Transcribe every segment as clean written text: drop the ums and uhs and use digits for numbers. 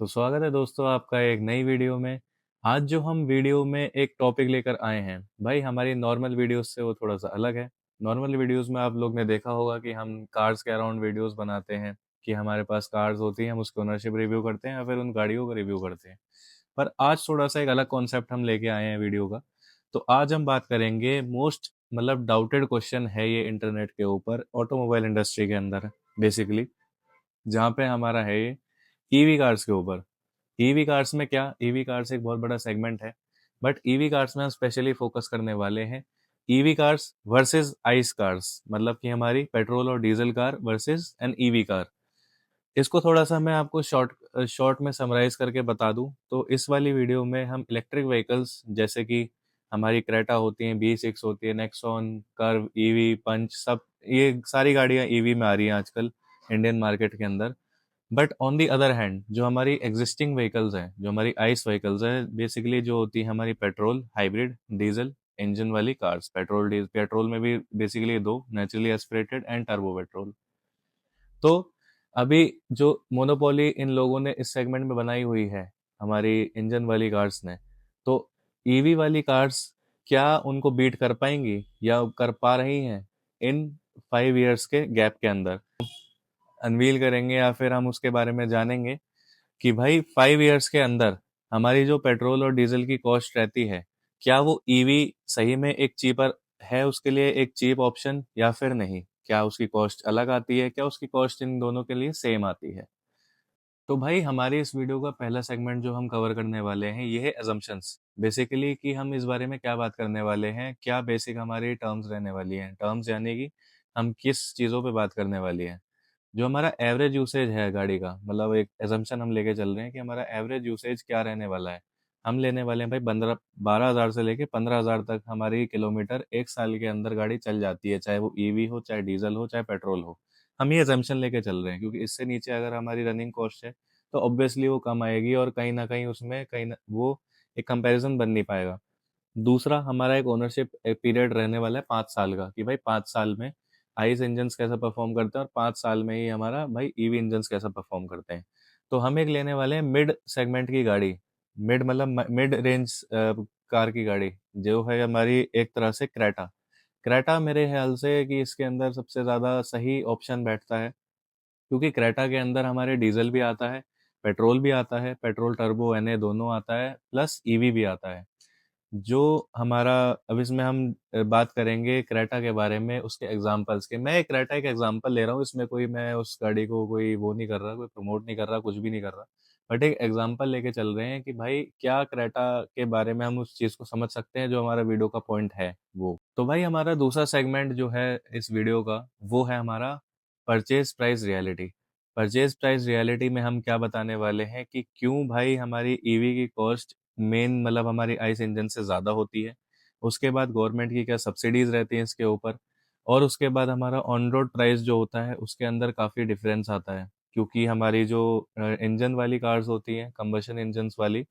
तो स्वागत है दोस्तों आपका एक नई वीडियो में। आज जो हम वीडियो में एक टॉपिक लेकर आए हैं भाई, हमारी नॉर्मल वीडियोस से वो थोड़ा सा अलग है। नॉर्मल वीडियोस में आप लोग ने देखा होगा कि हम कार्स के अराउंड वीडियोस बनाते हैं कि हमारे पास कार्स होती हैं, हम उसकी ओनरशिप रिव्यू करते हैं या फिर उन गाड़ियों का रिव्यू करते हैं। पर आज थोड़ा सा एक अलग कॉन्सेप्ट हम लेके आए हैं वीडियो का। तो आज हम बात करेंगे मोस्ट डाउटेड क्वेश्चन है ये इंटरनेट के ऊपर, ऑटोमोबाइल इंडस्ट्री के अंदर बेसिकली, जहाँ पे हमारा है ये ईवी कार्स के ऊपर। ईवी कार्स में क्या, ईवी कार्स एक बहुत बड़ा सेगमेंट है, बट ईवी कार्स में हम स्पेशली फोकस करने वाले हैं EV cars versus ice cars, मतलब कि हमारी पेट्रोल और diesel car versus N EV car. इसको थोड़ा सा मैं आपको शॉर्ट शॉर्ट में समराइज करके बता दूं तो इस वाली वीडियो में हम इलेक्ट्रिक व्हीकल्स जैसे कि हमारी क्रेटा होती हैं, B6 होती है, नेक्सॉन, कर्व, ईवी, पंच, सब ये सारी गाड़ियां ईवी में आ रही हैं आजकल इंडियन मार्केट के अंदर। But on the other hand जो हमारी एग्जिस्टिंग व्हीकल्स हैं, जो हमारी आइस व्हीकल्स हैं, बेसिकली जो होती है हमारी पेट्रोल, हाइब्रिड, डीजल इंजन वाली कार्स। पेट्रोल में भी बेसिकली दो, naturally aspirated and turbo petrol. तो अभी जो मोनोपोली इन लोगों ने इस सेगमेंट में बनाई हुई है हमारी इंजन वाली कार्स ने, तो ईवी वाली कार्स क्या उनको बीट कर पाएंगी या कर पा रही हैं इन 5 इयर्स के गैप के अंदर? अनवील करेंगे या फिर हम उसके बारे में जानेंगे कि भाई 5 इयर्स के अंदर हमारी जो पेट्रोल और डीजल की कॉस्ट रहती है, क्या वो ईवी सही में एक चीपर है, उसके लिए एक चीप ऑप्शन, या फिर नहीं? क्या उसकी कॉस्ट अलग आती है, क्या उसकी कॉस्ट इन दोनों के लिए सेम आती है? तो भाई हमारी इस वीडियो का पहला सेगमेंट जो हम कवर करने वाले हैं ये है assumptions। बेसिकली कि हम इस बारे में क्या बात करने वाले हैं, क्या बेसिक हमारी टर्म्स रहने वाली हैं, टर्म्स यानी कि हम किस चीज़ों पे बात करने वाली हैं। जो हमारा एवरेज यूसेज है गाड़ी का, मतलब एक एजम्पशन हम लेके चल रहे हैं कि हमारा एवरेज यूसेज क्या रहने वाला है। हम लेने वाले हैं भाई 12,000 से लेके 15,000 तक हमारी किलोमीटर एक साल के अंदर गाड़ी चल जाती है, चाहे वो ईवी हो, चाहे डीजल हो, चाहे पेट्रोल हो। हम ये एजम्पशन लेके चल रहे हैं क्योंकि इससे नीचे अगर हमारी रनिंग कॉस्ट है तो ऑब्वियसली वो कम आएगी और कहीं ना कहीं उसमें कहीं ना वो एक कंपैरिजन बन नहीं पाएगा। दूसरा, हमारा एक ओनरशिप पीरियड रहने वाला है 5 साल का, कि भाई 5 साल में आइस इंजन्स कैसा परफॉर्म करते हैं और 5 साल में ही हमारा भाई ईवी इंजन्स कैसा परफॉर्म करते हैं। तो हम एक लेने वाले हैं मिड सेगमेंट की गाड़ी, मिड मतलब मिड रेंज कार की गाड़ी, जो है हमारी एक तरह से क्रेटा। क्रेटा मेरे ख्याल से कि इसके अंदर सबसे ज़्यादा सही ऑप्शन बैठता है, क्योंकि क्रेटा के अंदर हमारे डीजल भी आता है, पेट्रोल भी आता है, पेट्रोल टर्बो एनए दोनों आता है, प्लस ईवी भी आता है। जो हमारा अब इसमें हम बात करेंगे क्रेटा के बारे में, उसके एग्जाम्पल्स के। मैं क्रेटा एक एग्जाम्पल ले रहा हूँ, इसमें कोई मैं उस गाड़ी को कोई वो नहीं कर रहा, कोई प्रमोट नहीं कर रहा, कुछ भी नहीं कर रहा, बट एक एग्जाम्पल लेके चल रहे हैं कि भाई क्या क्रेटा के बारे में हम उस चीज़ को समझ सकते हैं जो हमारा वीडियो का पॉइंट है वो। तो भाई हमारा दूसरा सेगमेंट जो है इस वीडियो का, वो है हमारा purchase price reality. Purchase price reality में हम क्या बताने वाले हैं कि क्यों भाई हमारी ईवी की कॉस्ट मेन हमारी आइस इंजन से ज़्यादा होती है। उसके बाद गवर्नमेंट की क्या सब्सिडीज़ रहती हैं इसके ऊपर, और उसके बाद हमारा ऑन रोड प्राइस जो होता है उसके अंदर काफ़ी डिफरेंस आता है, क्योंकि हमारी जो इंजन वाली कार्स होती हैं, कंबशन इंजन्स वाली,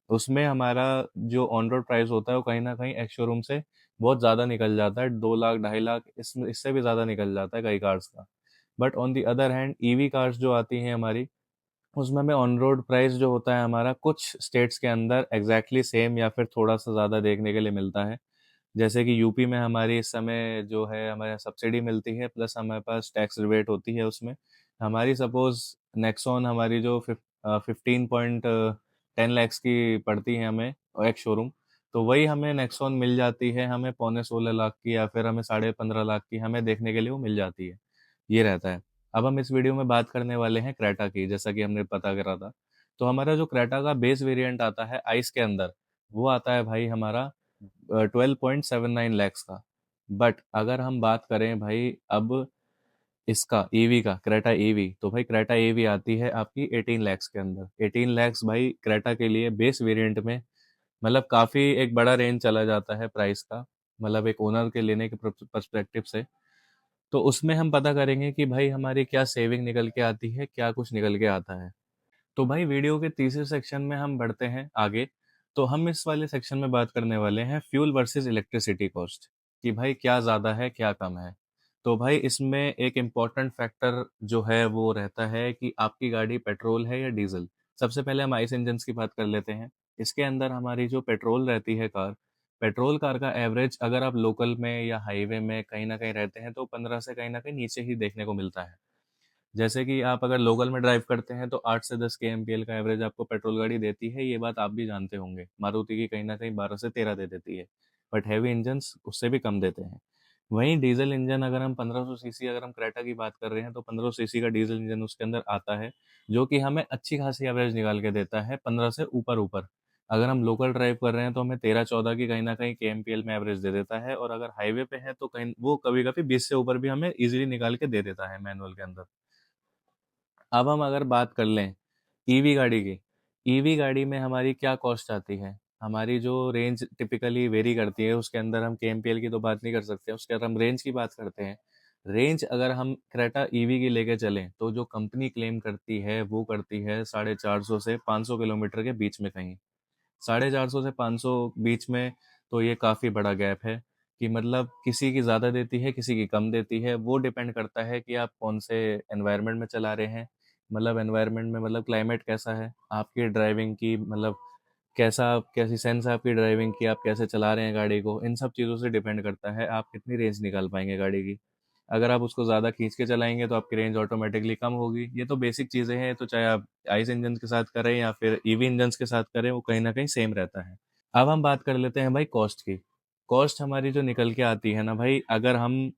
उसमें हमारा जो ऑन रोड प्राइस होता है वो कहीं ना कहीं एक्स शोरूम से बहुत ज़्यादा निकल जाता है, 2 लाख 2.5 लाख, इससे भी ज़्यादा निकल जाता है कई कार्स का। But on the other hand EV cars जो आती हैं हमारी, उसमें हमें ऑन रोड प्राइस जो होता है हमारा कुछ स्टेट्स के अंदर एग्जैक्टली सेम या फिर थोड़ा सा ज़्यादा देखने के लिए मिलता है। जैसे कि यूपी में हमारी इस समय जो है हमारे सब्सिडी मिलती है, प्लस हमारे पास टैक्स रिबेट होती है उसमें। हमारी सपोज नेक्सॉन हमारी जो 15.10 लैक्स की पड़ती है हमें एक शोरूम, तो वही हमें नेक्सॉन मिल जाती है हमें 15.16 लाख की, या फिर हमें 15.5 लाख की हमें देखने के लिए वो मिल जाती है। ये रहता है। अब हम इस वीडियो में बात करने वाले हैं क्रेटा की, जैसा कि हमने पता करा था। तो हमारा जो क्रेटा का बेस वेरिएंट आता है आइस के अंदर, वो आता है भाई हमारा 12.79 लैक्स का। बट अगर हम बात करें भाई अब इसका ईवी का, क्रेटा ईवी, तो भाई क्रेटा ईवी आती है आपकी 18 लैक्स के अंदर। 18 लैक्स भाई क्रेटा के लिए बेस वेरिएंट में, काफ़ी एक बड़ा रेंज चला जाता है प्राइस का, एक ओनर के लेने के पर्सपेक्टिव से। तो उसमें हम पता करेंगे कि भाई हमारी क्या सेविंग निकल के आती है, क्या कुछ निकल के आता है। तो भाई वीडियो के तीसरे सेक्शन में हम बढ़ते हैं आगे। तो हम इस वाले सेक्शन में बात करने वाले हैं फ्यूल वर्सेस इलेक्ट्रिसिटी कॉस्ट, कि भाई क्या ज़्यादा है क्या कम है। तो भाई इसमें एक इम्पॉर्टेंट फैक्टर जो है वो रहता है कि आपकी गाड़ी पेट्रोल है या डीजल। सबसे पहले हम आइस इंजन्स की बात कर लेते हैं। इसके अंदर हमारी जो पेट्रोल रहती है कार, पेट्रोल कार का एवरेज अगर आप लोकल में या हाईवे में कहीं न कहीं रहते हैं, तो 15 से कहीं न कहीं नीचे ही देखने को मिलता है। जैसे कि आप अगर लोकल में ड्राइव करते हैं तो 8 से 10 केएमपीएल का एवरेज आपको पेट्रोल गाड़ी देती है, ये बात आप भी जानते होंगे। मारुति की कहीं न कहीं 12 से 13 दे देती है, बट हेवी इंजन्स उससे भी कम देते हैं। वहीं डीज़ल इंजन अगर हम 1500 सीसी अगर हम क्रेटा की बात कर रहे हैं तो 1500 सीसी का डीज़ल इंजन उसके अंदर आता है, जो कि हमें अच्छी खासी एवरेज निकाल के देता है 15 से ऊपर-ऊपर। अगर हम लोकल ड्राइव कर रहे हैं तो हमें 13-14 की कहीं न कहीं केएमपीएल में एवरेज दे देता है और अगर हाईवे पे है तो कहीं वो कभी-कभी 20 से ऊपर भी हमें ईज़िली निकाल के दे देता है मैनुअल के अंदर। अब हम अगर बात कर लें ईवी गाड़ी की, ईवी गाड़ी में हमारी क्या कॉस्ट आती है? हमारी जो रेंज टिपिकली वेरी करती है, उसके अंदर हम केएमपीएल की तो बात नहीं कर सकते, उसके अंदर हम रेंज की बात करते हैं। रेंज अगर हम क्रेटा ईवी की लेके चलें, तो जो कंपनी क्लेम करती है, वो करती है 450 से 500 किलोमीटर के बीच में कहीं। 450 से 500 बीच में तो ये काफ़ी बड़ा गैप है कि मतलब किसी की ज़्यादा देती है, किसी की कम देती है। वो डिपेंड करता है कि आप कौन से एनवायरनमेंट में चला रहे हैं। मतलब एनवायरनमेंट में मतलब क्लाइमेट कैसा है, आपकी ड्राइविंग की मतलब कैसी सेंस है आपकी ड्राइविंग की, आप कैसे चला रहे हैं गाड़ी को, इन सब चीज़ों से डिपेंड करता है आप कितनी रेंज निकाल पाएँगे गाड़ी की। अगर आप उसको ज़्यादा खींच के चलाएँगे तो आपकी रेंज ऑटोमेटिकली कम होगी। ये तो बेसिक चीज़ें हैं, तो चाहे आप आइस इंजन के साथ करें या फिर ईवी इंजन्स के साथ करें, वो कहीं न कहीं सेम रहता है। अब हम बात कर लेते हैं भाई कॉस्ट की। कॉस्ट हमारी जो निकल के आती है ना भाई, अगर हम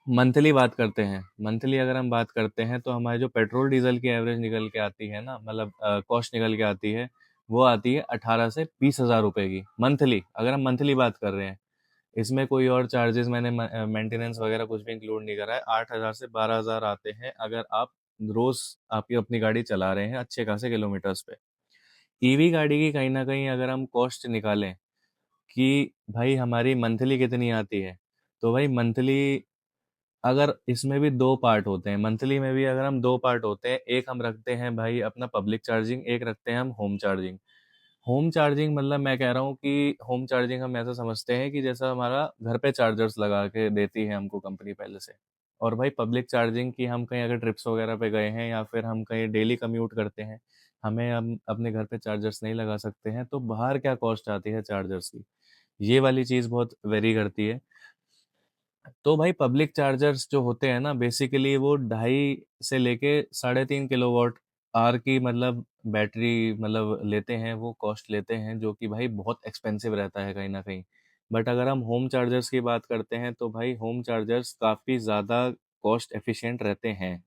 मंथली बात करते हैं, मंथली अगर हम बात करते हैं तो हमारी जो पेट्रोल डीजल की एवरेज निकल के आती है ना, मतलब कॉस्ट निकल के आती है, वो आती है 18 से 20,000 रुपए की मंथली, अगर हम मंथली बात कर रहे हैं। इसमें कोई और चार्जेस मैंने मेंटेनेंस वगैरह कुछ भी इंक्लूड नहीं करा है। 8,000 से 12,000 आते हैं अगर आप रोज आपकी अपनी गाड़ी चला रहे हैं अच्छे खासे किलोमीटर्स पे। ईवी गाड़ी की कहीं ना कहीं अगर हम कॉस्ट निकालें कि भाई हमारी मंथली कितनी आती है, तो भाई मंथली अगर इसमें भी दो पार्ट होते हैं, मंथली में भी अगर हम दो पार्ट होते हैं, एक हम रखते हैं भाई अपना पब्लिक चार्जिंग, एक रखते हैं हम होम चार्जिंग। होम चार्जिंग मतलब मैं कह रहा हूँ कि होम चार्जिंग हम ऐसा समझते हैं कि जैसा हमारा घर पे चार्जर्स लगा के देती है हमको कंपनी पहले से। और भाई पब्लिक चार्जिंग की हम कहीं अगर ट्रिप्स वगैरह पे गए हैं या फिर हम कहीं डेली कम्यूट करते हैं, हमें हम अपने घर पे चार्जर्स नहीं लगा सकते हैं, तो बाहर क्या कॉस्ट आती है चार्जर्स की, ये वाली चीज़ बहुत वेरी करती है। तो भाई पब्लिक चार्जर्स जो होते हैं ना, बेसिकली वो 2.5 से लेके 3.5 किलोवाट आवर की मतलब बैटरी मतलब लेते हैं, वो कॉस्ट लेते हैं, जो कि भाई बहुत एक्सपेंसिव रहता है कहीं ना कहीं। बट अगर हम होम चार्जर्स की बात करते हैं तो भाई होम चार्जर्स काफ़ी ज़्यादा कॉस्ट एफिशिएंट रहते हैं।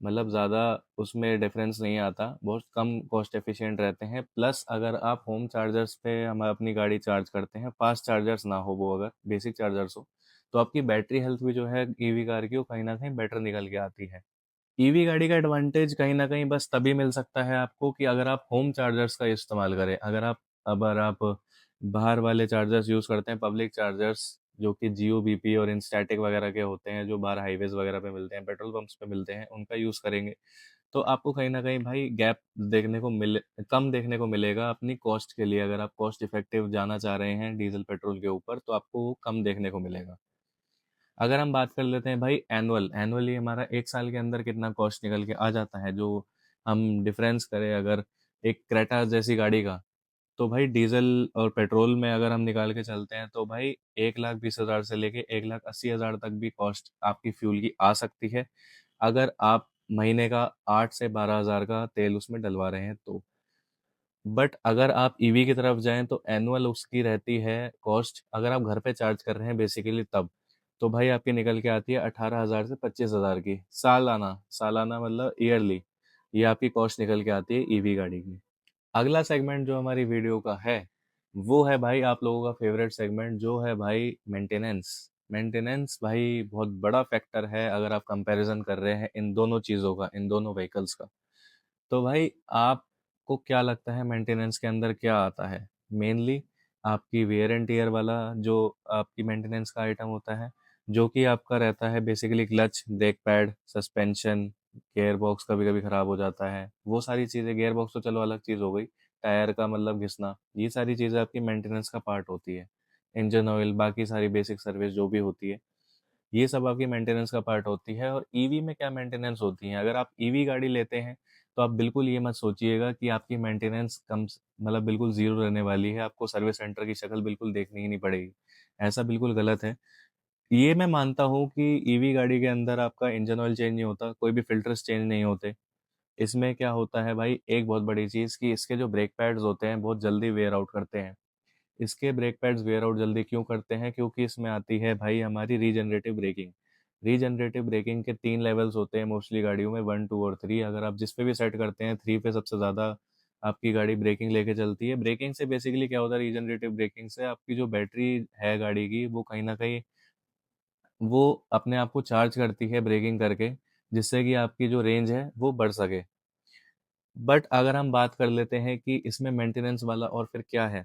मतलब ज़्यादा उसमें डिफरेंस नहीं आता, बहुत कम कॉस्ट एफिशिएंट रहते हैं। प्लस अगर आप होम चार्जर्स पे हम अपनी गाड़ी चार्ज करते हैं, फास्ट चार्जर्स ना हो, वो अगर बेसिक चार्जर्स हो, तो आपकी बैटरी हेल्थ भी जो है ईवी कार की, वो कहीं ना कहीं बेटर निकल के आती है। ईवी गाड़ी का एडवांटेज कहीं न कहीं बस तभी मिल सकता है आपको कि अगर आप होम चार्जर्स का इस्तेमाल करें। अगर आप बाहर वाले चार्जर्स यूज़ करते हैं, पब्लिक चार्जर्स जो कि जियो, बीपी और इंस्टैटिक वगैरह के होते हैं, जो बाहर हाईवेज़ वगैरह पे मिलते हैं, पेट्रोल पंप्स पे मिलते हैं, उनका यूज़ करेंगे, तो आपको कहीं न कहीं भाई गैप देखने को मिले कम देखने को मिलेगा अपनी कॉस्ट के लिए। अगर आप कॉस्ट इफेक्टिव जाना चाह रहे हैं डीज़ल, पेट्रोल के ऊपर, तो आपको वो कम देखने को मिलेगा। अगर हम बात कर लेते हैं भाई एनुअली हमारा 1 साल के अंदर कितना कॉस्ट निकल के आ जाता है, जो हम डिफरेंस करें अगर एक क्रेटा जैसी गाड़ी का, तो भाई डीज़ल और पेट्रोल में अगर हम निकाल के चलते हैं, तो भाई 1,20,000 से लेके 1,80,000 तक भी कॉस्ट आपकी फ्यूल की आ सकती है, अगर आप महीने का 8 से 12,000 का तेल उसमें डलवा रहे हैं तो। बट अगर आप ईवी की तरफ जाएँ तो एनुअल उसकी रहती है कॉस्ट, अगर आप घर पे चार्ज कर रहे हैं बेसिकली तब, तो भाई आपकी निकल के आती है 18,000 से 25,000 की सालाना। सालाना मतलब ईयरली, ये आपकी कॉस्ट निकल के आती है ईवी गाड़ी की। अगला सेगमेंट जो हमारी वीडियो का है, वो है भाई आप लोगों का फेवरेट सेगमेंट, जो है भाई मेंटेनेंस। मेंटेनेंस भाई बहुत बड़ा फैक्टर है अगर आप कंपैरिजन कर रहे हैं इन दोनों चीज़ों का, इन दोनों व्हीकल्स का। तो भाई आपको क्या लगता है मेंटेनेंस के अंदर क्या आता है? मेनली आपकी वेयर एंड टियर वाला जो आपकी मेंटेनेंस का आइटम होता है, जो कि आपका रहता है basically clutch, brake pad, suspension, gear box कभी-कभी खराब हो जाता है। वो सारी चीज़ें, गियर बॉक्स तो चलो अलग चीज़ हो गई, टायर का मतलब घिसना, ये सारी चीज़ें आपकी मेंटेनेंस का पार्ट होती है। इंजन ऑयल, बाकी सारी बेसिक सर्विस जो भी होती है, ये सब आपकी मेंटेनेंस का पार्ट होती है। और ईवी में क्या मेंटेनेंस होती है, अगर आप ईवी गाड़ी लेते हैं तो आप बिल्कुल ये मत सोचिएगा कि आपकी मेंटेनेंस मतलब बिल्कुल ज़ीरो रहने वाली है, आपको सर्विस सेंटर की शक्ल बिल्कुल देखनी ही नहीं पड़ेगी। ऐसा बिल्कुल गलत है। ये मैं मानता हूँ कि ईवी गाड़ी के अंदर आपका इंजन ऑयल चेंज नहीं होता, कोई भी फ़िल्टर्स चेंज नहीं होते। इसमें क्या होता है भाई, एक बहुत बड़ी चीज़ कि इसके जो ब्रेक पैड्स होते हैं, बहुत जल्दी वेयर आउट करते हैं। इसके ब्रेक पैड्स वेयर आउट जल्दी क्यों करते हैं? क्योंकि इसमें आती है भाई हमारी रीजनरेटिव ब्रेकिंग। रीजनरेटिव ब्रेकिंग के 3 लेवल्स होते हैं मोस्टली गाड़ियों में, 1, 2 और 3। अगर आप जिस पे भी सेट करते हैं, 3 पे सबसे ज़्यादा आपकी गाड़ी ब्रेकिंग लेके चलती है। ब्रेकिंग से बेसिकली क्या होता है, रीजनरेटिव ब्रेकिंग से आपकी जो बैटरी है गाड़ी की, वो कहीं न कहीं वो अपने आप को चार्ज करती है ब्रेकिंग करके, जिससे कि आपकी जो रेंज है, वो बढ़ सके। बट अगर हम बात कर लेते हैं कि इसमें मेंटेनेंस वाला और फिर क्या है?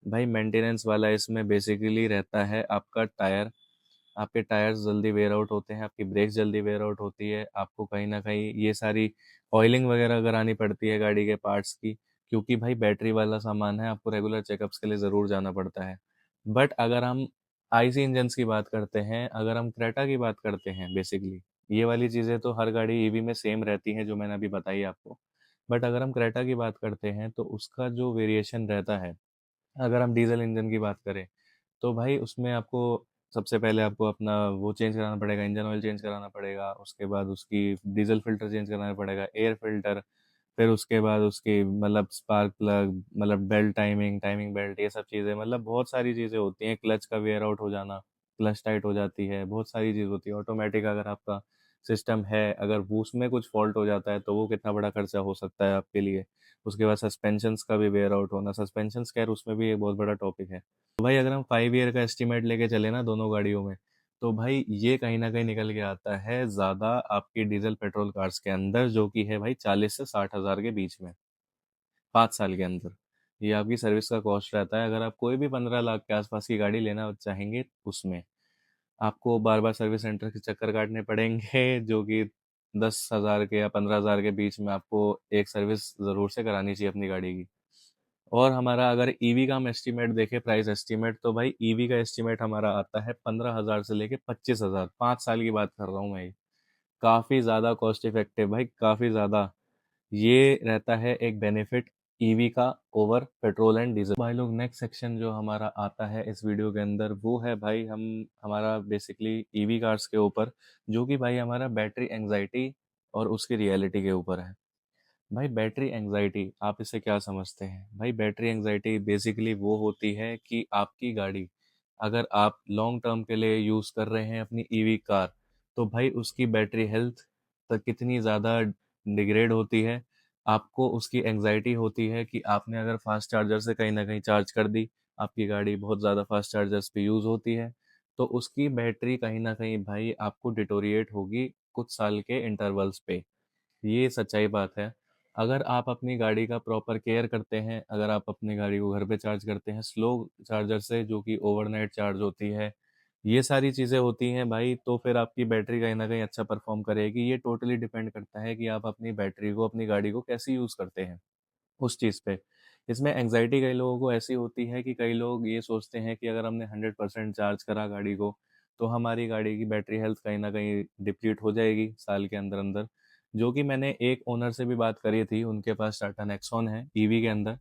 भाई मेंटेनेंस वाला इसमें बेसिकली रहता है आपका टायर। आपके टायर्स जल्दी वेयर आउट होते हैं, आपकी ब्रेक्स जल्दी वेयर आउट होती है, आपको कहीं न कहीं ये सारी ऑयलिंग वगैरह करानी पड़ती है गाड़ी के पार्ट्स की, क्योंकि भाई बैटरी वाला सामान है, आपको रेगुलर चेकअप्स के लिए ज़रूर जाना पड़ता है। बट अगर हम आईसी इंजन्स की बात करते हैं, अगर हम क्रेटा की बात करते हैं बेसिकली, ये वाली चीज़ें तो हर गाड़ी ईवी में सेम रहती हैं जो मैंने अभी बताई आपको। बट अगर हम क्रेटा की बात करते हैं, तो उसका जो वेरिएशन रहता है, अगर हम डीज़ल इंजन की बात करें, तो भाई उसमें आपको सबसे पहले आपको अपना वो चेंज कराना पड़ेगा, इंजन ऑयल चेंज कराना पड़ेगा, उसके बाद उसकी डीज़ल फ़िल्टर चेंज कराना पड़ेगा, एयर फ़िल्टर, फिर उसके बाद उसकी मतलब स्पार्क प्लग, मतलब बेल्ट टाइमिंग, टाइमिंग बेल्ट, ये सब चीज़ें, मतलब बहुत सारी चीज़ें होती हैं। क्लच का वेयर आउट हो जाना, क्लच टाइट हो जाती है, बहुत सारी चीज़ होती है। ऑटोमेटिक अगर आपका सिस्टम है, अगर वो उसमें कुछ फ़ॉल्ट हो जाता है, तो वो कितना बड़ा खर्चा हो सकता है आपके लिए। उसके बाद सस्पेंशंस का भी वेयर आउट होना, सस्पेंशंस खैर उसमें भी एक बहुत बड़ा टॉपिक है। तो भाई अगर हम 5 ईयर का एस्टीमेट लेके चले ना दोनों गाड़ियों में, तो भाई ये कहीं न कहीं निकल के आता है ज़्यादा आपकी डीज़ल पेट्रोल कार्स के अंदर, जो कि है भाई 40 से 60 हज़ार के बीच में, 5 साल के अंदर। ये आपकी सर्विस का कॉस्ट रहता है, अगर आप कोई भी 15 लाख के आसपास की गाड़ी लेना चाहेंगे उसमें। आपको बार-बार सर्विस सेंटर के चक्कर काटने पड़ेंगे, जो कि 10,000 के या 15,000 के बीच में आपको एक सर्विस ज़रूर से करानी चाहिए अपनी गाड़ी की। और हमारा अगर ईवी का हम एस्टीमेट देखें, प्राइस एस्टीमेट, तो भाई ईवी का एस्टीमेट हमारा आता है 15,000 से लेके 25,000, 5 साल की बात कर रहा हूँ मैं ये। काफ़ी ज़्यादा कॉस्ट इफेक्टिव भाई, काफ़ी ज़्यादा। ये रहता है एक बेनिफिट ईवी का ओवर पेट्रोल एंड डीजल। भाई लोग, नेक्स्ट सेक्शन जो हमारा आता है इस वीडियो के अंदर, वो है भाई हम हमारा बेसिकली ईवी कार्स के ऊपर, जो कि भाई हमारा बैटरी एंग्जाइटी और उसकी रियलिटी के ऊपर है। भाई बैटरी एंग्जाइटी, आप इसे क्या समझते हैं? भाई बैटरी एंग्जाइटी बेसिकली वो होती है कि आपकी गाड़ी, अगर आप लॉन्ग टर्म के लिए यूज़ कर रहे हैं अपनी ईवी कार, तो भाई उसकी बैटरी हेल्थ तक कितनी ज़्यादा डिग्रेड होती है। आपको उसकी एंग्जाइटी होती है कि आपने अगर फास्ट चार्जर से कहीं ना कहीं चार्ज कर दी, आपकी गाड़ी बहुत ज़्यादा फास्ट चार्जर्स पे यूज़ होती है, तो उसकी बैटरी कहीं ना कहीं भाई आपको डिटोरिएट होगी कुछ साल के इंटरवल्स पे। ये सच्चाई बात है। अगर आप अपनी गाड़ी का प्रॉपर केयर करते हैं, अगर आप अपनी गाड़ी को घर पे चार्ज करते हैं स्लो चार्जर से, जो कि ओवरनाइट चार्ज होती है, ये सारी चीज़ें होती हैं भाई, तो फिर आपकी बैटरी कहीं न कहीं अच्छा परफ़ॉर्म करेगी। ये टोटली डिपेंड करता है कि आप अपनी बैटरी को, अपनी गाड़ी को कैसे यूज़ करते हैं, उस चीज़ पे। इसमें एंग्ज़ायटी कई लोगों को ऐसी होती है कि कई लोग ये सोचते हैं कि अगर हमने 100% चार्ज करा गाड़ी को, तो हमारी गाड़ी की बैटरी हेल्थ कहीं न कहीं डिप्लीट हो जाएगी साल के अंदर-अंदर। जो कि मैंने एक ओनर से भी बात करी थी, उनके पास टाटा नेक्सॉन है ईवी के अंदर।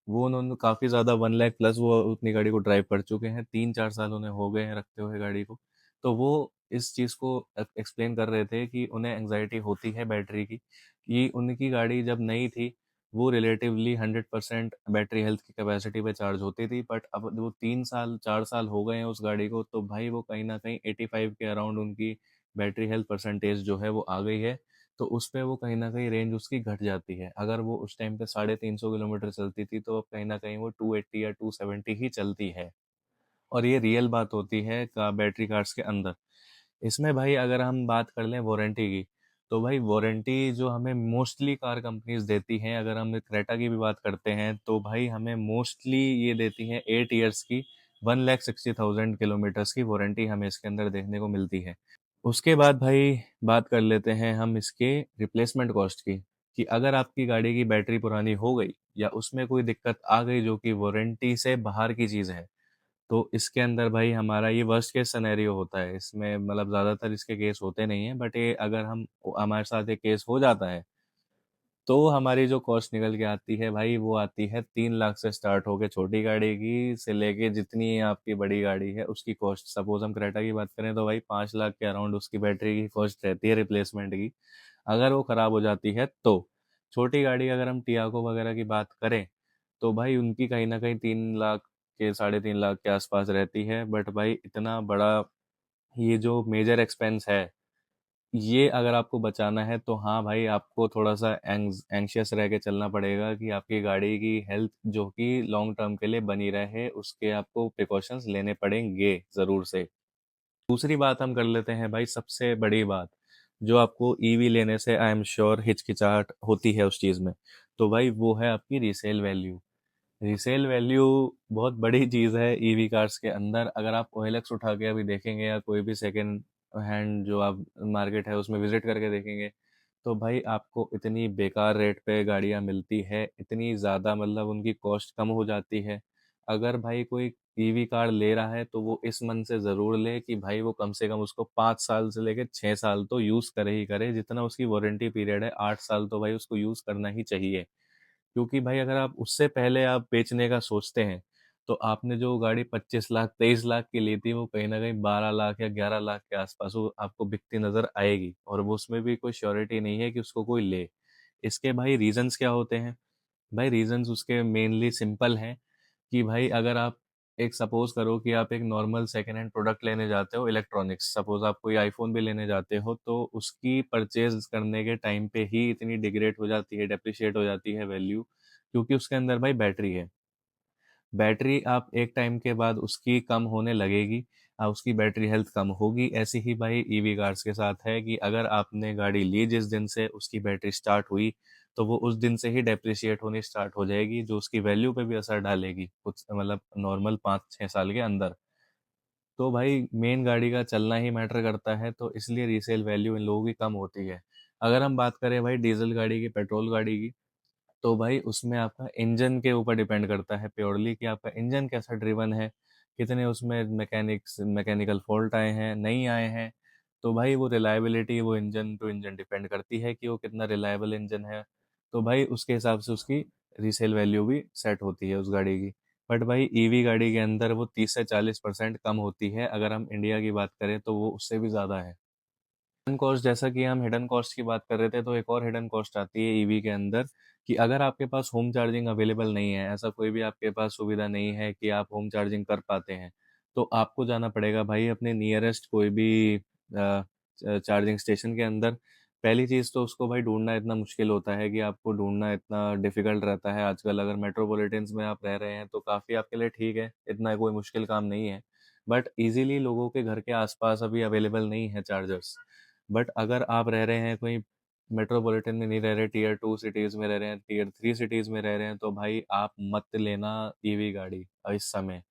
वो उन्होंने काफ़ी ज़्यादा 1 लाख प्लस वो अपनी गाड़ी को ड्राइव कर चुके हैं, 3-4 साल उन्हें हो गए हैं रखते हुए गाड़ी को। तो वो इस चीज़ को एक्सप्लेन कर रहे थे कि उन्हें एंग्ज़ायटी होती है बैटरी की, कि उनकी गाड़ी जब नई थी, वो रिलेटिवली 100% बैटरी हेल्थ की कैपेसिटी पे चार्ज होती थी, बट अब वो 3 साल 4 साल हो गए हैं उस गाड़ी को, तो भाई वो कहीं न कहीं 85 के अराउंड उनकी बैटरी हेल्थ परसेंटेज जो है वो आ गई है। तो उस पे वो कहीं न कहीं रेंज उसकी घट जाती है। अगर वो उस टाइम पे 350 किलोमीटर चलती थी, तो अब कहीं न कहीं वो 280 या 270 ही चलती है। और ये रियल बात होती है का बैटरी कार्स के अंदर। इसमें भाई अगर हम बात कर लें वारंटी की, तो भाई वारंटी जो हमें मोस्टली कार कंपनीज़ देती हैं, अगर हम क्रेटा की भी बात करते हैं, तो भाई हमें मोस्टली ये देती हैं 8 इयर्स की, 1,60,000 किलोमीटर्स की वारंटी हमें इसके अंदर देखने को मिलती है। उसके बाद भाई बात कर लेते हैं हम इसके रिप्लेसमेंट कॉस्ट की, कि अगर आपकी गाड़ी की बैटरी पुरानी हो गई या उसमें कोई दिक्कत आ गई जो कि वारंटी से बाहर की चीज़ है, तो इसके अंदर भाई हमारा ये वर्स्ट केस सिनेरियो होता है। इसमें मतलब ज़्यादातर इसके केस होते नहीं हैं, बट ये अगर हम हमारे साथ ये केस हो जाता है, तो हमारी जो कॉस्ट निकल के आती है भाई, वो आती है 3 लाख से स्टार्ट होके छोटी गाड़ी की से लेके जितनी आपकी बड़ी गाड़ी है उसकी कॉस्ट। सपोज हम क्रेटा की बात करें तो भाई 5 लाख के अराउंड उसकी बैटरी की कॉस्ट रहती है रिप्लेसमेंट की, अगर वो ख़राब हो जाती है तो। छोटी गाड़ी अगर हम टियागो वगैरह की बात करें तो भाई उनकी कहीं ना कहीं 3 लाख के 3.5 लाख के आसपास रहती है। बट भाई इतना बड़ा ये जो मेजर एक्सपेंस है, ये अगर आपको बचाना है तो हाँ भाई, आपको थोड़ा सा एंग्शियस रह के चलना पड़ेगा कि आपकी गाड़ी की हेल्थ जो कि लॉन्ग टर्म के लिए बनी रहे, उसके आपको प्रिकॉशंस लेने पड़ेंगे ज़रूर से। दूसरी बात हम कर लेते हैं भाई, सबसे बड़ी बात जो आपको ईवी लेने से आई एम श्योर हिचकिचाहट होती है उस चीज़ में, तो भाई वो है आपकी रीसेल वैल्यू। रीसेल वैल्यू बहुत बड़ी चीज़ है ईवी कार्स के अंदर। अगर आप ओएलएक्स उठा के अभी देखेंगे या कोई भी सेकंड हैंड जो आप मार्केट है उसमें विजिट करके देखेंगे, तो भाई आपको इतनी बेकार रेट पे गाड़ियाँ मिलती है, इतनी ज़्यादा मतलब उनकी कॉस्ट कम हो जाती है। अगर भाई कोई ईवी कार ले रहा है तो वो इस मन से ज़रूर ले कि भाई वो कम से कम उसको 5 साल से लेके 6 साल तो यूज़ करे ही करे। जितना उसकी वारंटी पीरियड है 8 साल तो भाई उसको यूज़ करना ही चाहिए। क्योंकि भाई अगर आप उससे पहले आप बेचने का सोचते हैं तो आपने जो गाड़ी 25 लाख 23 लाख की ली थी वो कहीं ना कहीं 12 लाख या 11 लाख के आसपास वो आपको बिकती नजर आएगी, और वो उसमें भी कोई श्योरिटी नहीं है कि उसको कोई ले। इसके भाई रीजंस क्या होते हैं? भाई रीजंस उसके मेनली सिंपल हैं कि भाई अगर आप एक सपोज करो कि आप एक नॉर्मल सेकेंड हैंड प्रोडक्ट लेने जाते हो इलेक्ट्रॉनिक्स, सपोज आप कोई आईफोन भी लेने जाते हो, तो उसकी परचेज करने के टाइम पे ही इतनी डिग्रेड हो जाती है, डेप्रिशिएट हो जाती है वैल्यू, क्योंकि उसके अंदर भाई बैटरी है। बैटरी आप एक टाइम के बाद उसकी कम होने लगेगी, उसकी बैटरी हेल्थ कम होगी। ऐसे ही भाई ईवी कार्स के साथ है कि अगर आपने गाड़ी ली जिस दिन से उसकी बैटरी स्टार्ट हुई, तो वो उस दिन से ही डेप्रिशिएट होनी स्टार्ट हो जाएगी, जो उसकी वैल्यू पे भी असर डालेगी कुछ मतलब नॉर्मल 5-6 साल के अंदर। तो भाई मेन गाड़ी का चलना ही मैटर करता है, तो इसलिए रीसेल वैल्यू इन लोगों की कम होती है। अगर हम बात करें भाई डीजल गाड़ी की, पेट्रोल गाड़ी की, तो भाई उसमें आपका इंजन के ऊपर डिपेंड करता है प्योरली कि आपका इंजन कैसा ड्रिवन है, कितने उसमें मैकेनिकल फॉल्ट आए हैं, नहीं आए हैं। तो भाई वो रिलायबिलिटी वो इंजन टू इंजन डिपेंड करती है कि वो कितना रिलायबल इंजन है। तो भाई उसके हिसाब से उसकी रीसेल वैल्यू भी सेट होती है उस गाड़ी की। बट भाई ईवी गाड़ी के अंदर वो 30 से 40% कम होती है। अगर हम इंडिया की बात करें तो वो उससे भी ज़्यादा है। हिडन कॉस्ट, जैसा कि हम हिडन कॉस्ट की बात कर रहे थे, तो एक और हिडन कॉस्ट आती है ईवी के अंदर कि अगर आपके पास होम चार्जिंग अवेलेबल नहीं है, ऐसा कोई भी आपके पास सुविधा नहीं है कि आप होम चार्जिंग कर पाते हैं, तो आपको जाना पड़ेगा भाई अपने नियरेस्ट कोई भी चार्जिंग स्टेशन के अंदर। पहली चीज़ तो उसको भाई ढूंढना इतना मुश्किल होता है कि आपको ढूंढना इतना डिफिकल्ट रहता है आजकल। अगर मेट्रोपॉलिटन्स में आप रह रहे हैं तो काफ़ी आपके लिए ठीक है, इतना कोई मुश्किल काम नहीं है। बट इजीली लोगों के घर के आसपास अभी अवेलेबल नहीं है चार्जर्स। बट अगर आप रह रहे हैं कोई मेट्रोपॉलिटन में नहीं रह रहे, टीयर 2 सिटीज़ में रह रहे हैं, टीयर 3 सिटीज़ में रह रहे हैं, तो भाई आप मत लेना ईवी गाड़ी इस समय।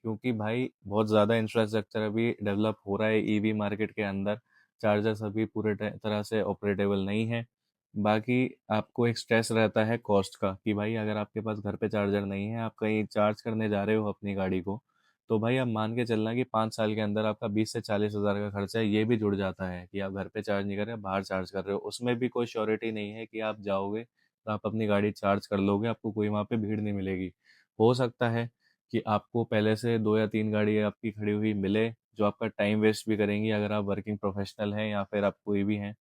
क्योंकि भाई बहुत ज़्यादा इंफ्रास्ट्रक्चर अभी डेवलप हो रहा है ईवी मार्केट के अंदर, चार्जर्स अभी पूरे तरह से ऑपरेटेबल नहीं है। बाकी आपको एक स्ट्रेस रहता है कॉस्ट का कि भाई अगर आपके पास घर पे चार्जर नहीं है, आप कहीं चार्ज करने जा रहे हो अपनी गाड़ी को, तो भाई आप मान के चलना कि 5 साल के अंदर आपका 20 से 40 हज़ार का खर्चा है, ये भी जुड़ जाता है कि आप घर पे चार्ज नहीं कर रहे, बाहर चार्ज कर रहे हो। उसमें भी कोई श्योरिटी नहीं है कि आप जाओगे तो आप अपनी गाड़ी चार्ज कर लोगे, आपको कोई वहाँ पे भीड़ नहीं मिलेगी। हो सकता है कि आपको पहले से 2 या 3 गाड़ी आपकी खड़ी हुई मिले, जो आपका टाइम वेस्ट भी करेंगी अगर आप वर्किंग प्रोफेशनल हैं या फिर आप कोई भी हैं,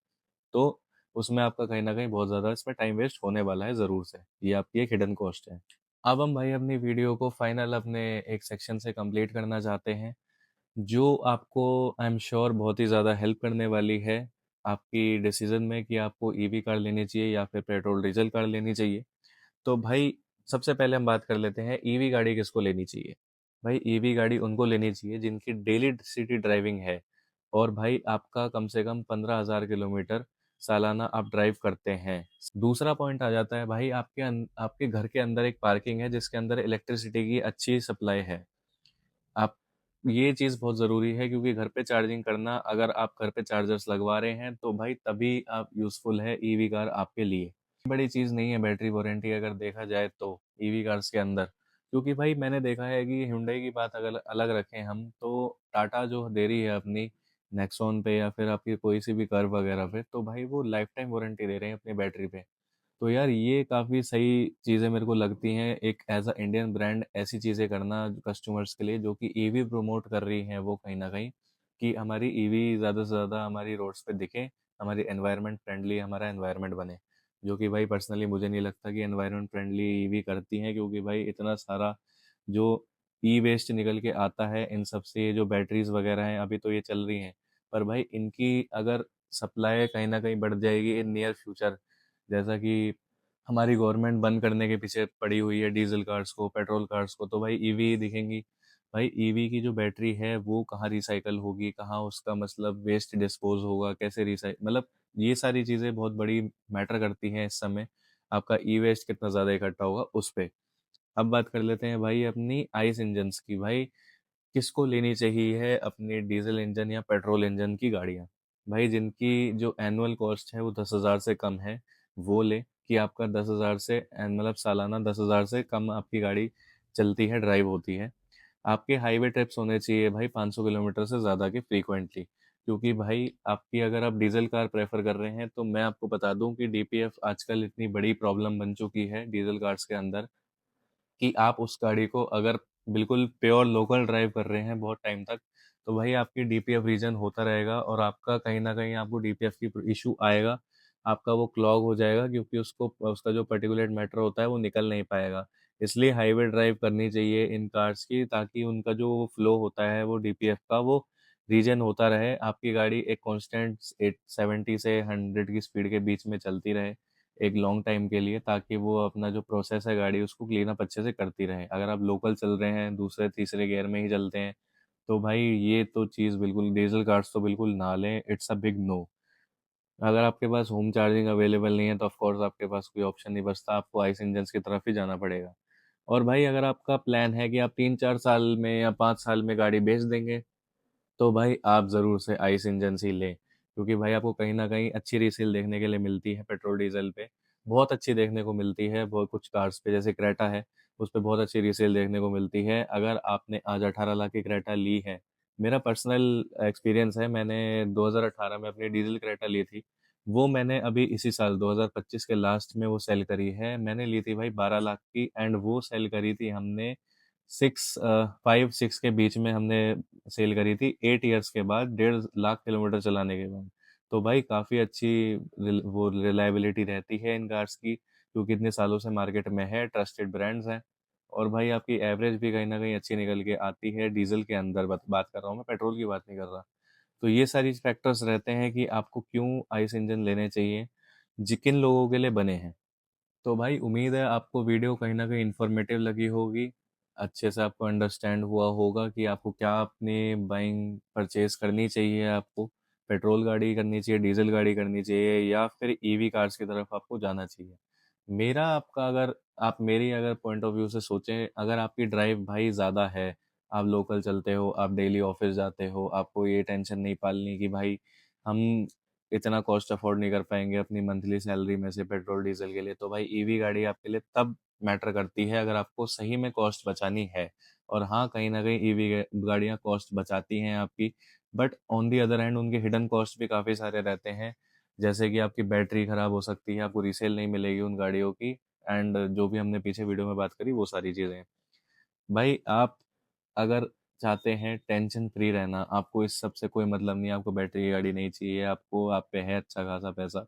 तो उसमें आपका कहीं न कहीं बहुत ज़्यादा इसमें टाइम वेस्ट होने वाला है ज़रूर से। ये आपकी एक हिडन कॉस्ट है। अब हम भाई अपनी वीडियो को फाइनल अपने एक सेक्शन से कंप्लीट करना चाहते हैं, जो आपको आई एम श्योर बहुत ही ज़्यादा हेल्प करने वाली है आपकी डिसीज़न में कि आपको ईवी कार लेनी चाहिए या फिर पेट्रोल डीजल कार लेनी चाहिए। तो भाई सबसे पहले हम बात कर लेते हैं ईवी गाड़ी किसको लेनी चाहिए। भाई ईवी गाड़ी उनको लेनी चाहिए जिनकी डेली सिटी ड्राइविंग है और भाई आपका कम से कम 15,000 किलोमीटर सालाना आप ड्राइव करते हैं। दूसरा पॉइंट आ जाता है भाई आपके घर के अंदर एक पार्किंग है जिसके अंदर इलेक्ट्रिसिटी की अच्छी सप्लाई है। आप ये चीज़ बहुत ज़रूरी है क्योंकि घर पे चार्जिंग करना, अगर आप घर पे चार्जर्स लगवा रहे हैं तो भाई तभी आप यूज़फुल है ईवी कार आपके लिए। बड़ी चीज़ नहीं है बैटरी वारंटी अगर देखा जाए तो ईवी कार्स के अंदर, क्योंकि भाई मैंने देखा है कि हुंडई की बात अगर अलग रखें हम, तो टाटा जो दे रही है अपनी नेक्सॉन पे या फिर आपकी कोई सी भी कर्व वगैरह पे, तो भाई वो लाइफ टाइम वारंटी दे रहे हैं अपनी बैटरी पे। तो यार ये काफ़ी सही चीज़ें मेरे को लगती हैं, एक एज़ अ इंडियन ब्रांड ऐसी चीज़ें करना कस्टमर्स के लिए जो कि ईवी प्रमोट कर रही हैं वो कहीं न कहीं, कि हमारी ईवी ज़्यादा से ज़्यादा हमारी रोड्स पे दिखे, हमारी एनवायरनमेंट फ्रेंडली हमारा एनवायरनमेंट बने। जो कि भाई पर्सनली मुझे नहीं लगता कि एनवायरनमेंट फ्रेंडली ईवी करती हैं, क्योंकि भाई इतना सारा जो ई-वेस्ट निकल के आता है इन सब से, ये जो बैटरीज़ वगैरह हैं अभी तो ये चल रही हैं। पर भाई इनकी अगर सप्लाई कहीं न कहीं बढ़ जाएगी इन नियर फ्यूचर, जैसा कि हमारी गवर्नमेंट बंद करने के पीछे पड़ी हुई है डीजल कार्स को, पेट्रोल कार्स को, तो भाई ईवी ही दिखेंगी। भाई ईवी की जो बैटरी है वो कहाँ रिसाइकल होगी, कहाँ उसका मतलब वेस्ट डिस्पोज होगा, कैसे रिसाइक, मतलब ये सारी चीज़ें बहुत बड़ी मैटर करती हैं इस समय। आपका ई वेस्ट कितना ज़्यादा इकट्ठा होगा उस पे। अब बात कर लेते हैं भाई अपनी आइस इंजन्स की। भाई किसको लेनी चाहिए अपनी डीजल इंजन या पेट्रोल इंजन की गाड़ियाँ? भाई जिनकी जो एनुअल कॉस्ट है वो 10,000 से कम है, वो ले, कि आपका 10,000 से मतलब सालाना 10,000 से कम आपकी गाड़ी चलती है, ड्राइव होती है। आपके हाईवे ट्रिप्स होने चाहिए भाई 500 किलोमीटर से ज़्यादा के फ्रीक्वेंटली। क्योंकि भाई आपकी अगर आप डीजल कार प्रेफर कर रहे हैं तो मैं आपको बता दूं कि डीपीएफ आजकल इतनी बड़ी प्रॉब्लम बन चुकी है डीजल कार्स के अंदर, कि आप उस गाड़ी को अगर बिल्कुल प्योर लोकल ड्राइव कर रहे हैं बहुत टाइम तक, तो भाई आपकी डीपीएफ रीजन होता रहेगा और आपका कहीं न कहीं आपको डीपीएफ की इश्यू आएगा। आपका वो क्लॉग हो जाएगा, क्योंकि उसको उसका जो पार्टिकुलेट मैटर होता है वो निकल नहीं पाएगा। इसलिए हाईवे ड्राइव करनी चाहिए इन कार्स की, ताकि उनका जो फ्लो होता है वो डीपीएफ का वो रीजन होता रहे। आपकी गाड़ी एक कांस्टेंट 70 से 100 की स्पीड के बीच में चलती रहे एक लॉन्ग टाइम के लिए, ताकि वो अपना जो प्रोसेस है गाड़ी उसको क्लीन अप अच्छे से करती रहे। अगर आप लोकल चल रहे हैं, दूसरे तीसरे गियर में ही चलते हैं, तो भाई ये तो चीज़ बिल्कुल डीजल कार्स तो बिल्कुल ना लें, इट्स अ बिग नो। अगर आपके पास होम चार्जिंग अवेलेबल नहीं है तो ऑफ कोर्स आपके पास कोई ऑप्शन नहीं बचता, आपको आइस इंजन्स की तरफ ही जाना पड़ेगा। और भाई अगर आपका प्लान है कि आप 3-4 साल में या 5 साल में गाड़ी बेच देंगे, तो भाई आप ज़रूर से आइस इंजन ही लें, क्योंकि भाई आपको कहीं न कहीं अच्छी रीसेल देखने के लिए मिलती है पेट्रोल डीज़ल पे। बहुत अच्छी देखने को मिलती है, बहुत कुछ कार्स पे जैसे क्रेटा है, उस पे बहुत अच्छी रीसेल देखने को मिलती है। अगर आपने आज 18 लाख की क्रेटा ली है, मेरा पर्सनल एक्सपीरियंस है, मैंने 2018 में अपनी डीज़ल क्रेटा ली थी। वो मैंने अभी इसी साल 2025 के लास्ट में वो सेल करी है। मैंने ली थी भाई 12 लाख की, एंड वो सेल करी थी हमने 5-6 के बीच में हमने सेल करी थी 8 इयर्स के बाद, 1.5 लाख किलोमीटर चलाने के बाद। तो भाई काफ़ी अच्छी वो रिलायबिलिटी रहती है इन कार्स की, क्योंकि इतने सालों से मार्केट में है, ट्रस्टेड ब्रांड्स हैं। और भाई आपकी एवरेज भी कहीं ना कहीं अच्छी निकल के आती है डीजल के अंदर, बात कर रहा हूँ मैं, पेट्रोल की बात नहीं कर रहा। तो ये सारी फैक्टर्स रहते हैं कि आपको क्यों आइस इंजन लेने चाहिए, किन लोगों के लिए बने हैं। तो भाई उम्मीद है आपको वीडियो कहीं न कहीं इन्फॉर्मेटिव लगी होगी। अच्छे से आपको अंडरस्टैंड हुआ होगा कि आपको क्या अपनी बाइंग परचेज़ करनी चाहिए आपको। पेट्रोल गाड़ी करनी चाहिए, डीज़ल गाड़ी करनी चाहिए, या फिर ईवी कार्स की तरफ आपको जाना चाहिए। मेरा आपका अगर आप मेरी अगर पॉइंट ऑफ व्यू से सोचें, अगर आपकी ड्राइव भाई ज़्यादा है, आप लोकल चलते हो, आप डेली ऑफ़िस जाते हो, आपको ये टेंशन नहीं पालनी कि भाई हम इतना कॉस्ट अफोर्ड नहीं कर पाएँगे अपनी मंथली सैलरी में से पेट्रोल डीज़ल के लिए, तो भाई ईवी गाड़ी आपके लिए तब मैटर करती है अगर आपको सही में कॉस्ट बचानी है। और हाँ, कहीं न कहीं ईवी गाड़ियाँ कॉस्ट बचाती हैं आपकी, but on the other hand उनके हिडन कॉस्ट भी काफ़ी सारे रहते हैं। जैसे कि आपकी बैटरी खराब हो सकती है, आपको रीसेल नहीं मिलेगी उन गाड़ियों की, एंड जो भी हमने पीछे वीडियो में बात करी वो सारी चीज़ें। भाई आप अगर चाहते हैं टेंशन फ्री रहना, आपको इस सब से कोई मतलब नहीं है, आपको बैटरी की गाड़ी नहीं चाहिए, आपको आप पे है अच्छा खासा पैसा,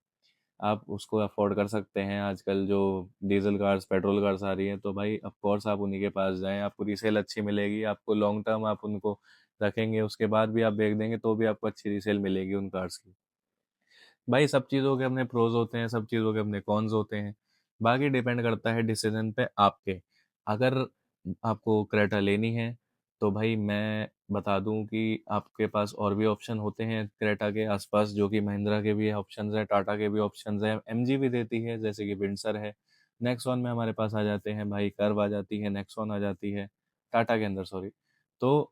आप उसको अफ़ोर्ड कर सकते हैं। आजकल जो डीज़ल कार्स, पेट्रोल कार्स आ रही हैं, तो भाई ऑफ़ कोर्स आप उन्हीं के पास जाएँ, आपको रीसेल अच्छी मिलेगी, आपको लॉन्ग टर्म आप उनको रखेंगे, उसके बाद भी आप बेच देंगे तो भी आपको अच्छी रीसेल मिलेगी उन कार्स की। भाई सब चीज़ों के अपने प्रोज़ होते हैं, सब चीज़ों के अपने कॉन्स होते हैं। बाकी डिपेंड करता है डिसीज़न पे आपके। अगर आपको क्रेटा लेनी है, तो भाई मैं बता दूँ कि आपके पास और भी ऑप्शन होते हैं क्रेटा के आस-पास, जो कि महिंद्रा के भी ऑप्शंस हैं, टाटा के भी ऑप्शंस हैं, एमजी भी देती है जैसे कि विंडसर है। नेक्सॉन में हमारे पास आ जाते हैं भाई, कर्व आ जाती है, नेक्सॉन आ जाती है, टाटा के अंदर सॉरी। तो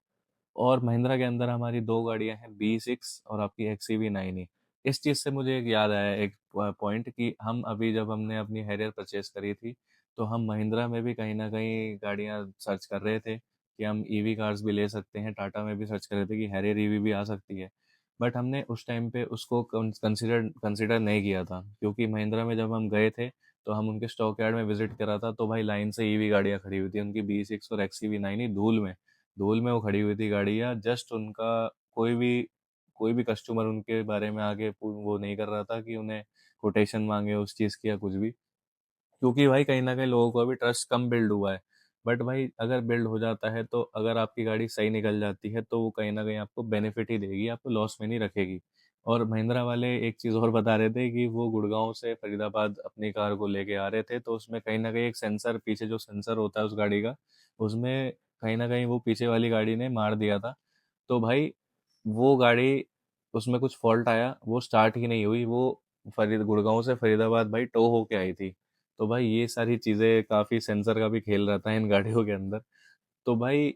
और महिंद्रा के अंदर हमारी 2 गाड़ियाँ हैं, बी6 और आपकी एक्सईवी 9e। इस चीज़ से मुझे एक याद आया एक पॉइंट, कि हम अभी जब हमने अपनी हैरियर परचेज़ करी थी, तो हम महिंद्रा में भी कहीं न कहीं गाड़ियाँ सर्च कर रहे थे कि हम ईवी कार्स भी ले सकते हैं, टाटा में भी सर्च कर रहे थे कि हैरियर ईवी भी आ सकती है। बट हमने उस टाइम पे उसको कंसिडर कंसिडर नहीं किया था, क्योंकि महिंद्रा में जब हम गए थे, तो हम उनके स्टॉक यार्ड में विजिट करा था, तो भाई लाइन से ईवी गाड़ियाँ खड़ी हुई थी, उनकी B6 और XCV9 ही धूल में वो खड़ी हुई थी गाड़ियाँ। जस्ट उनका कोई भी कस्टमर उनके बारे में आगे वो नहीं कर रहा था कि उन्हें कोटेशन मांगे उस चीज़ की या कुछ भी, क्योंकि भाई कहीं ना कहीं लोगों को अभी ट्रस्ट कम बिल्ड हुआ है। बट भाई अगर बिल्ड हो जाता है, तो अगर आपकी गाड़ी सही निकल जाती है, तो वो कहीं ना कहीं आपको बेनिफिट ही देगी, आपको लॉस में नहीं रखेगी। और महिंद्रा वाले एक चीज़ और बता रहे थे कि वो गुड़गांव से फरीदाबाद अपनी कार को लेके आ रहे थे, तो उसमें कहीं ना कहीं एक सेंसर, पीछे जो सेंसर होता है उस गाड़ी का, उसमें कहीं ना कहीं वो पीछे वाली गाड़ी ने मार दिया था। तो भाई वो गाड़ी, उसमें कुछ फॉल्ट आया, वो स्टार्ट ही नहीं हुई, वो फरीद गुड़गांव से फरीदाबाद भाई टो होके आई थी। तो भाई ये सारी चीज़ें, काफ़ी सेंसर का भी खेल रहता है इन गाड़ियों के अंदर। तो भाई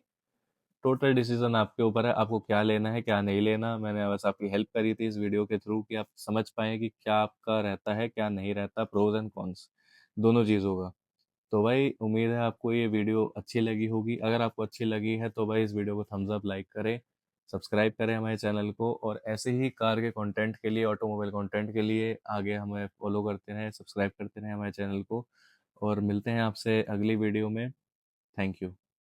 टोटल डिसीजन आपके ऊपर है, आपको क्या लेना है क्या नहीं लेना। मैंने बस आपकी हेल्प करी थी इस वीडियो के थ्रू कि आप समझ पाएँ कि क्या आपका रहता है क्या नहीं रहता, प्रोज एंड कॉन्स दोनों चीज़ों का। तो भाई उम्मीद है आपको ये वीडियो अच्छी लगी होगी। अगर आपको अच्छी लगी है तो भाई इस वीडियो को थम्स अप, लाइक करें, सब्सक्राइब करें हमारे चैनल को, और ऐसे ही कार के कंटेंट के लिए, ऑटोमोबाइल कंटेंट के लिए आगे हमें फॉलो करते रहें, सब्सक्राइब करते रहें हमारे चैनल को। और मिलते हैं आपसे अगली वीडियो में। Thank you.